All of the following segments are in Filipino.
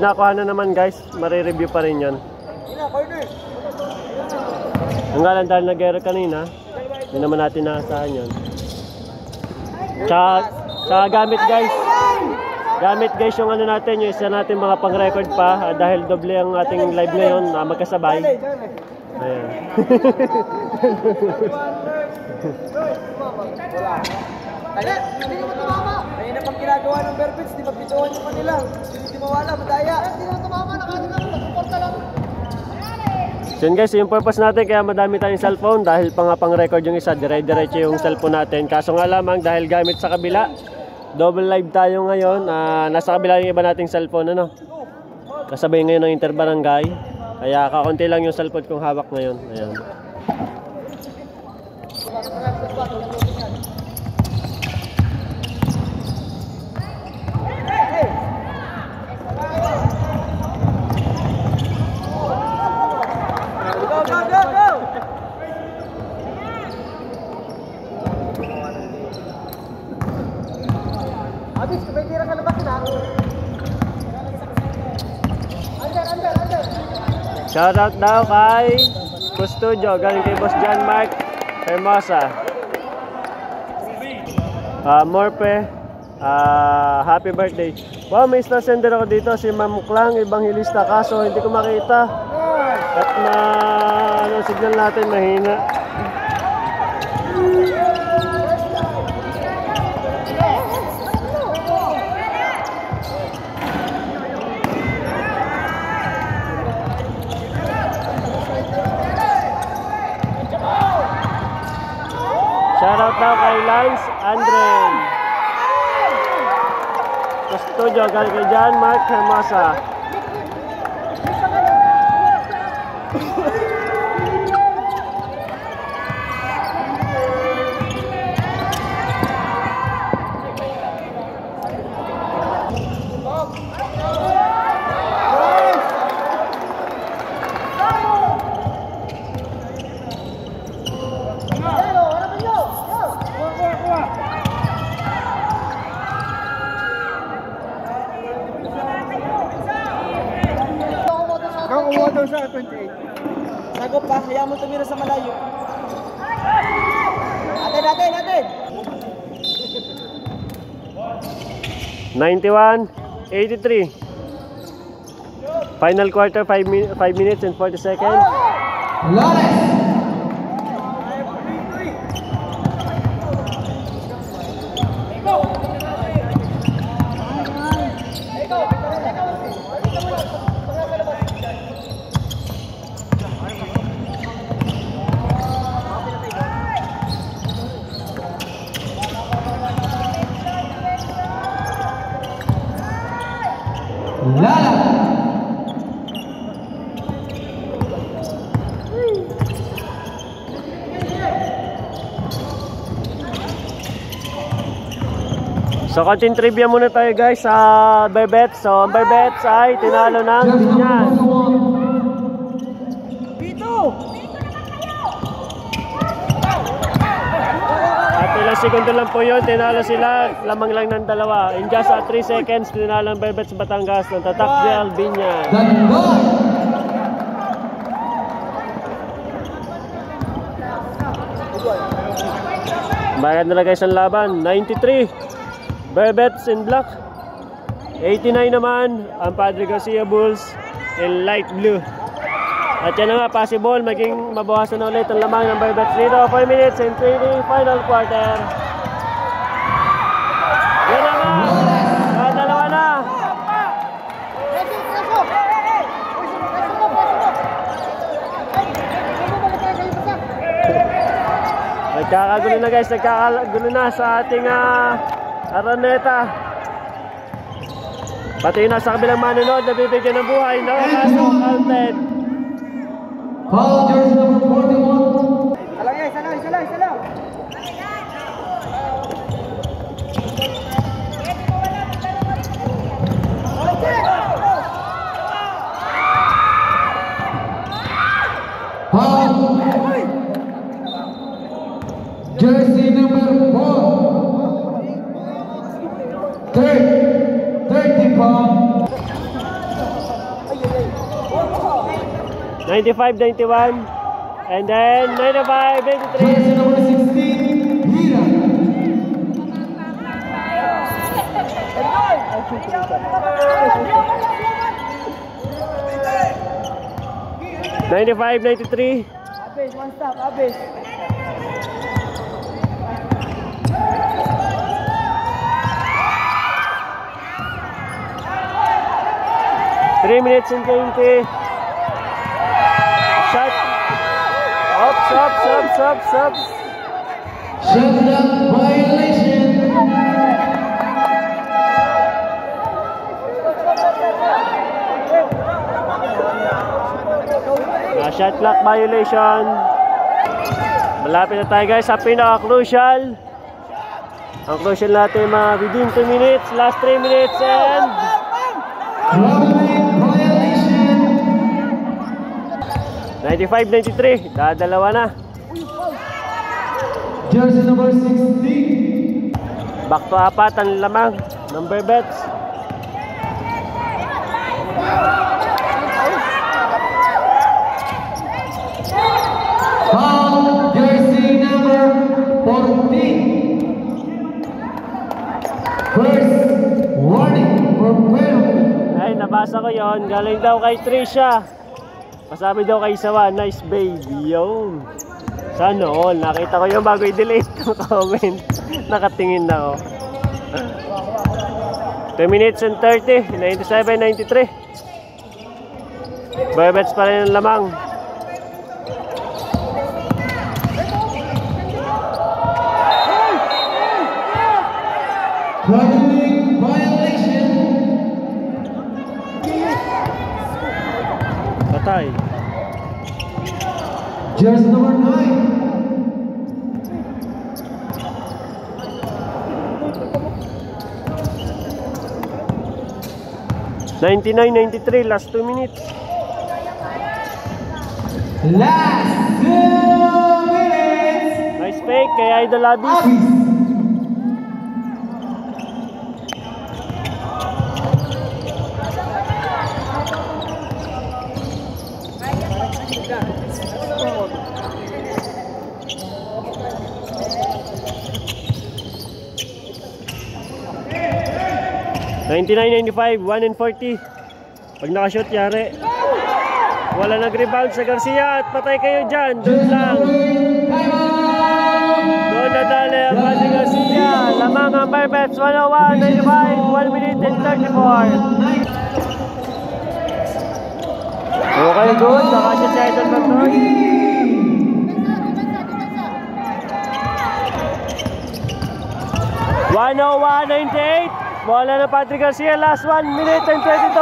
Nakuha na naman guys, marireview pa rin yan. Ang galang dahil nag-gera kanina, hindi naman natin naasahan yun. Tsaka gamit guys. Gamit guys yung ano natin, yung isa natin mga pang-record pa dahil doble ang ating live ngayon, magkasabay. Ayan. Hindi naman tumama. Kaya na pang ginagawa ng Berbits, di mapituhan yung kanila. Hindi mawala, madaya. Hindi naman tumama, nakaporta lang. So yun guys, yung purpose natin kaya madami tayong cellphone dahil pang-record yung isa, dire-diretso yung cellphone natin. Kaso nga lamang dahil gamit sa kabila, double live tayo ngayon. Nasa kabila yung iba nating cellphone, ano? Kasabay ngayon ng interbarangay. Kaya kakunti lang yung cellphone kong hawak ngayon. Ayan. Abis, may tira ka labas na. Under. Shoutout daw kay Custodio, galing kay Boss John Mark Hermosa. Morpe, happy birthday. Wow, may star sender ako dito, si Ma'am Klang, Evangelista, kaso hindi ko makita. At signal natin mahina. Shoutout daw kay Lance Andren. Custodio, galing kay John Mark Hermosa. Daw siya 28. Sagop pa, hayaan mo tumira sa malayo. Atin. 91-83. Final quarter, 5 minutes and 40 seconds. Lawless! So konting trivia muna tayo guys sa Berbets. So ang Berbets ay tinalo ng Binyan. At ilang segundo lang po yun, tinalo sila, lamang lang ng dalawa. In just 3 seconds, tinalo ng Berbets Batangas ng Tatak Real Binyan. Bayad na guys ang laban, 93 Berbets in black, 89 naman ang Padre Garcia Bulls in light blue. At yan na nga, possible maging mabawasan na ulit ang lamang ng Berbets dito. 4 minutes and 30 final quarter. Yan naman, dalawa na. Nagkakagulo na guys, nagkakagulo na sa ating Araneta. Pati na sa kabilang manonood, nabibigyan ng buhay. No, kaso counted. Foul jersey number 41. Isa lang. Foul jersey number 4. 30 pounds. 95-91. And then 95-93. Number 16, Hira. 95-93. Abis, one stop, Abis. Three minutes and 20. Shot. Ups. Shot clock violation. Shot clock violation. Malapit na tayo guys sa pinaka-crucial. Ang crucial natin mga within 2 minutes, last 3 minutes and Violation. 95-93. Dadalawa na. Jersey number 16. Back to apat ang lamang. Number bets. Foul, jersey number 14. First warning for penalty. Ay, nabasa ko yon. Galing daw kay Trisha. Pasabi daw kay Sawa. Nice baby. Yun. Sana all. Nakita ko yung bago i-delete yung comment. Nakatingin na ako. 2 minutes and 30. 97-93. Barbets pa rin ang lamang. Traveling violation. Patay. Jersey number 9. 99-93. Last 2 minutes. Last 2 minutes. Nice fake kay Idol Abis. Abis. $99.95, 1 and 40. Pag nakashoot, yari. Wala nag-rebound sa Garcia at patay kayo dyan. Doon lang. Doon nadali ang Padre Garcia. Lamang ang Barbets, 101.95, 1 minute and 34. Okay, good. Nakashoot si Idol Macron. 101.98. Bola na Patrick Garcia, last 1 minute and 22.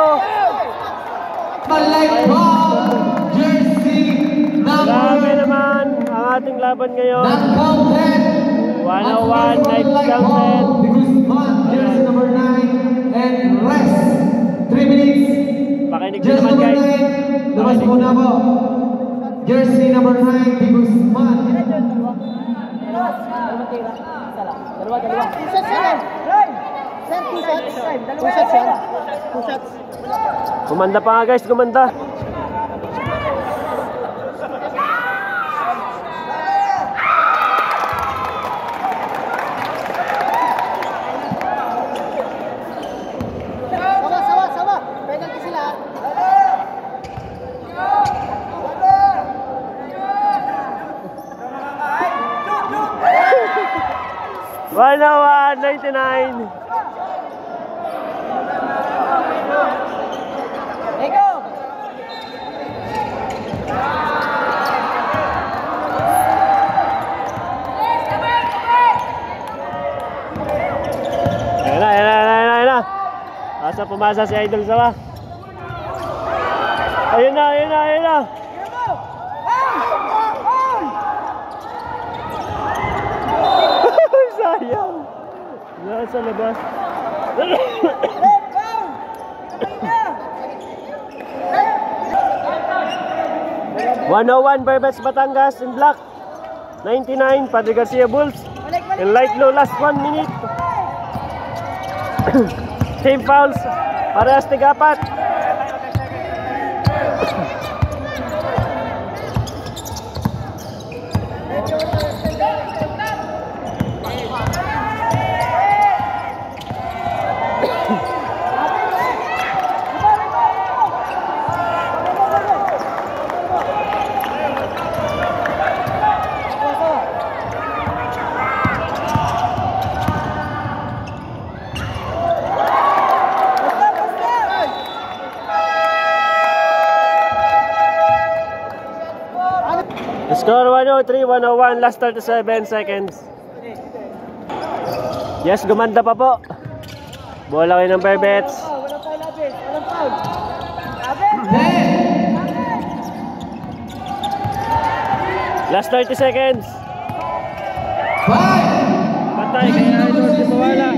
Jersey Grabe number naman ang ating laban ngayon. not counted. 101, night counted. Guzman, jersey number 9 and rest 3 minutes. Pakinig nyo Jersey naman number guys. 9, labas muna po. Jersey number 9, Guzman. Kumanda pa nga guys, kumanda. Sawa. Penalty sila. 101.99. Ayan na. Asa pumasa si Idol Sawa. Ayun na. Sayang. Nasa labas. 101 Barbets Batangas in black. 99 Padre Garcia Bulls. In light blue, last 1 minute. Team fouls. Parehas tigapat. Score 103, 101, last 37 seconds. Yes, gumanda pa po. Bola kayo ng Berbets. Walang foul, Abel. Walang foul. Abel! Last 30 seconds. Patay kay Idol di mawala.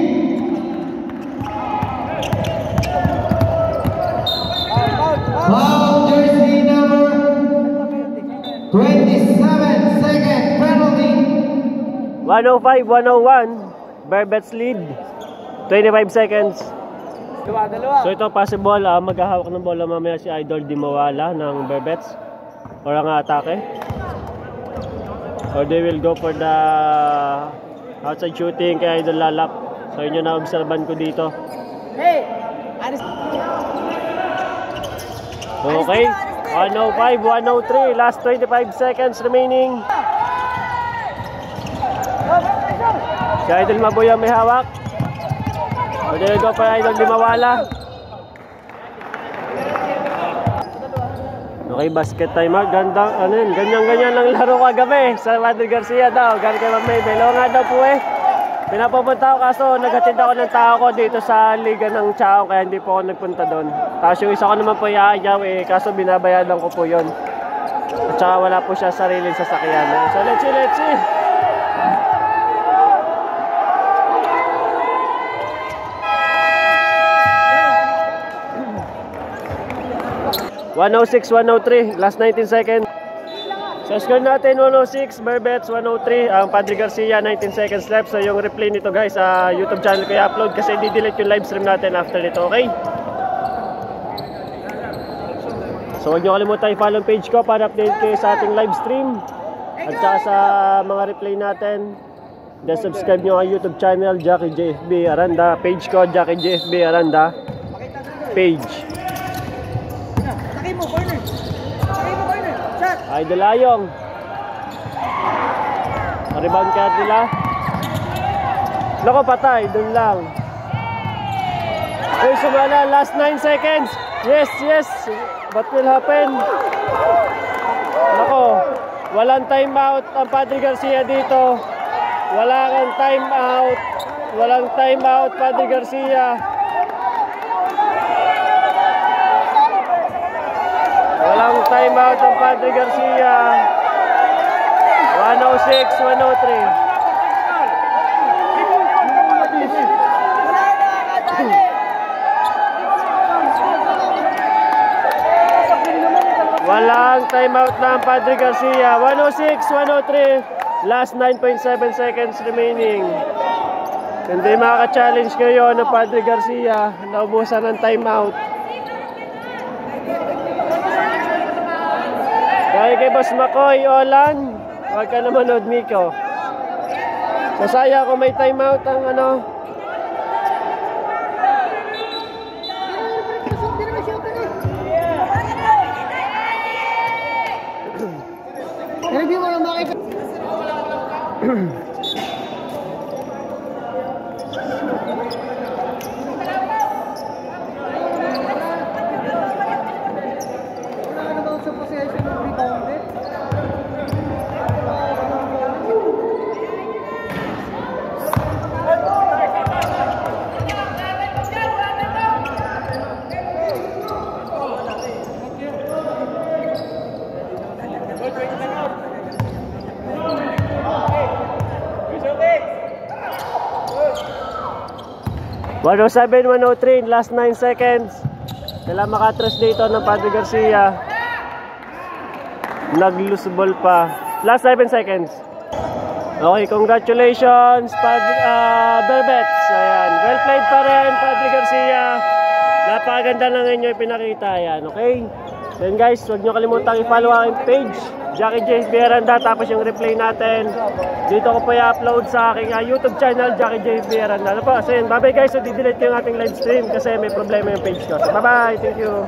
Foul jersey number 27 second penalty. 105, 101. Berbets lead. 25 seconds. Dalawa. So ito possible, maghahawak ng bola mamaya si Idol di mawala ng Berbets. Or ang atake. Or they will go for the outside shooting kay Idol lalap. So yun yung na-obserban ko dito. Hey! Aris! Okay, 105, 103, last 25 seconds remaining. Si Idol Maboy ang may hawak. So there you go for Idol di mawala. Okay, basket timeout. Gandang, ano yun, ganyan-ganyan lang laro kagabi sa Padre Garcia daw. Galing kay Ma'am Maybell. Oo nga daw po eh. Pinapapunta ako kaso naghatid ako ng tao ko dito sa Liga ng Chao kaya hindi po ako nagpunta doon. Tapos yung isa ko naman po iaayaw eh, kaso binabayadan ko po yun. At saka wala po siya sariling sasakyan. So let's see. 106, 103, last 19 seconds. So score natin 106, Berbets 103, ang Padre Garcia 19 seconds left. So yung replay nito guys sa YouTube channel ko i-upload kasi di-delete yung live stream natin after nito, okay? So huwag nyo kalimutan i-follow ang page ko para update kayo sa ating live stream at saka sa mga replay natin. Then subscribe nyo ang YouTube channel Jackie JFB Aranda, page ko Jackie JFB Aranda page. Sakay mo, corner. Shot. Idol Ayong. Rebound kaya nila. Loko patay, dun lang. Uy, sumala, last 9 seconds. Yes. What will happen? Loko, walang timeout ang Padre Garcia dito. Walang timeout. Walang timeout, Padre Garcia. Walang timeout ang Padre Garcia. 106, 103. Walang timeout na ang Padre Garcia. 106, 103. Last 9.7 seconds remaining. Hindi makaka-challenge ngayon ng Padre Garcia. Naubusan ng timeout. Dahil kay Boss Makoy, Olan, huwag ka na manood, Miko. Sasaya kung may timeout ang ano. Review mo lang makikita. One 107, 103, last 9 seconds. Kailangan makatras dito ng Padre Garcia. Nag-loose ball pa. Last 7 seconds. Okay, congratulations, Berbets. Ayan, well played pa rin, Padre Garcia. Napakaganda ng inyo ipinakita. Ayan, okay? Then guys, huwag nyo kalimutan i-follow aking page, Jackie JFB Aranda. Tapos yung replay natin, dito ko pa i-upload sa aking YouTube channel, Jackie JFB Aranda. Ano po? So yun, bye bye guys. So, di-delete ko yung ating live stream kasi may problema yung page ko. So bye bye, thank you.